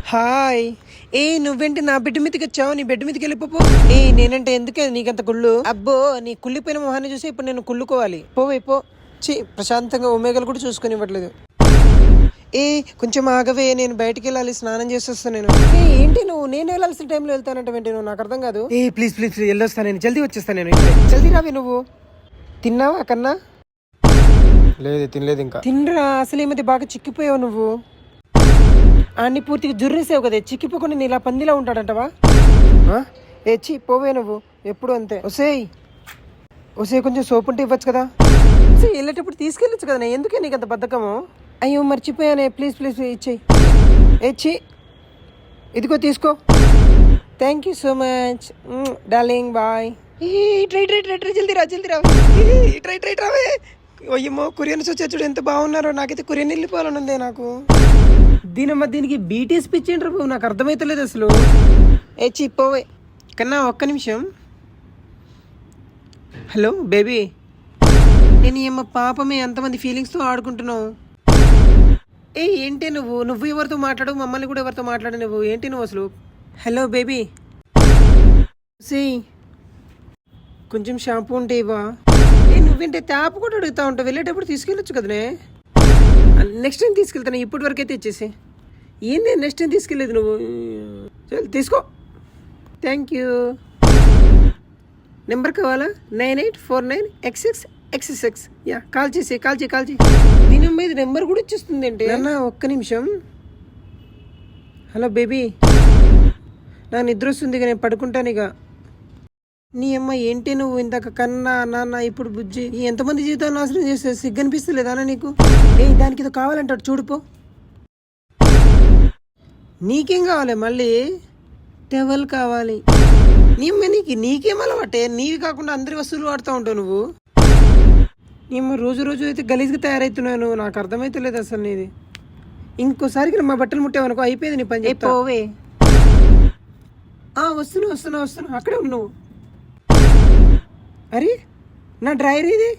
Hi. నువ్వేంటి నా bed మీదకి వచ్చావు? నీ బెడ్ మీదకి వెళ్ళిపో. నేనంటే ఎందుకే నీకంత కుళ్ళు? అబ్బో, నీ కుళ్ళిపోయిన మొహాన్ని చూసి ఇప్పుడు నేను కుళ్ళుకోవాలి. పోవే పో. ప్రశాంతంగా ఒమేగలు కూడా చూసుకొని ఇవ్వట్లేదు. కొంచెం ఆగవే, నేను బయటికి వెళ్ళాలి, స్నానం చేసేస్తాను నేను. ఏంటి నువ్వు నేను వెళ్ళాల్సిన టైంలో వెళ్తానంటే నువ్వు? నాకు అర్థం కాదు. ప్లీజ్ ప్లీజ్ వెళ్ళొస్తాను, నేను జల్దీ వచ్చేస్తాను నేను. జల్దీ రావే. నువ్వు తిన్నావా కన్నా? లేదు, తినలేదు ఇంకా. తినరా, అసలు ఈ మధ్య బాగా చిక్కిపోయావు నువ్వు. అన్ని పూర్తిగా జుర్రేసావు కదా, చిక్కిపోకుండా నీ ఇలా పందిలా ఉంటాడంటవా? పోవే నువ్వు ఎప్పుడు అంతే. ఒసే కొంచెం సోపు ఉంటే ఇవ్వచ్చు కదా. వెళ్ళేటప్పుడు తీసుకెళ్ళొచ్చు కదా, ఎందుకే నీకు అంత బద్ధకము? అయ్యో మర్చిపోయానే, ప్లీజ్ ప్లీజ్ ఇచ్చేయి. ఇదిగో తీసుకో. Thank you so much darling, bye. Try జల్దీ రా. ట్రై రావే. అయ్యమ్మో, కొరియన్స్ వచ్చా చూడు, ఎంత బాగున్నారో. నాకైతే కొరియన్ వెళ్ళిపోవాలని ఉందే నాకు. దీనికి బీటీఎస్ పిచ్ ఏంట్రా బాబు, నాకు అర్థమైతలేదు అసలు. పోవే కన్నా, ఒక్క నిమిషం. హలో బేబీ, నేను ఏమో పాపమే, ఎంతమంది ఫీలింగ్స్తో ఆడుకుంటున్నావు. ఏంటి నువ్వు ఎవరితో మాట్లాడు, మమ్మల్ని కూడా ఎవరితో మాట్లాడు. నువ్వు ఏంటి అసలు? హలో బేబీ, కొంచెం షాంపూ ఉంటే ఇవ్వా. నువ్వేంటే ట్యాప్ కూడా అడుగుతా ఉంటావు, వెళ్ళేటప్పుడు తీసుకెళ్ళొచ్చు కదనే. నెక్స్ట్ టైం తీసుకెళ్తాను, ఇప్పటి వరకు అయితే ఇచ్చేసి. ఏంది నెక్స్ట్ టైం తీసుకెళ్ళలేదు నువ్వు? తీసుకో. Thank you. నెంబర్ కావాలా? 9849XX. యా, కాల్ చేసి. దీని మీద నెంబర్ కూడా ఇచ్చేస్తుంది ఏంటి అన్న? ఒక్క నిమిషం. హలో బేబీ, నా నిద్ర వస్తుంది, ఇక నేను పడుకుంటాను ఇక. నీ అమ్మ ఏంటి నువ్వు ఇందాక కన్నా నాన్న, ఇప్పుడు బుజ్జి, ఎంతమంది జీవితాలు నాశనం చేస్తే సిగ్గనిపిస్తలేదా నీకు? దానికి ఏదో కావాలంటాడు, చూడుపో. నీకేం కావాలి మళ్ళీ? టెవల్ కావాలి. నీ అమ్మ నీకేం అలవాటే? నీవి కాకుండా అందరి వస్తువులు వాడుతూ ఉంటావు నువ్వు. నీ అమ్మ రోజు అయితే గలీజ్గా తయారవుతున్నావు నువ్వు, నాకు అర్థమైతలేదు అసలు నీది. ఇంకోసారికి మా బట్టలు ముట్టావనుకో, అయిపోయింది నీ పని. పోవే. వస్తున్నా, అక్కడే ఉన్నావు. అరే, నా డ్రైవర్ ఇది.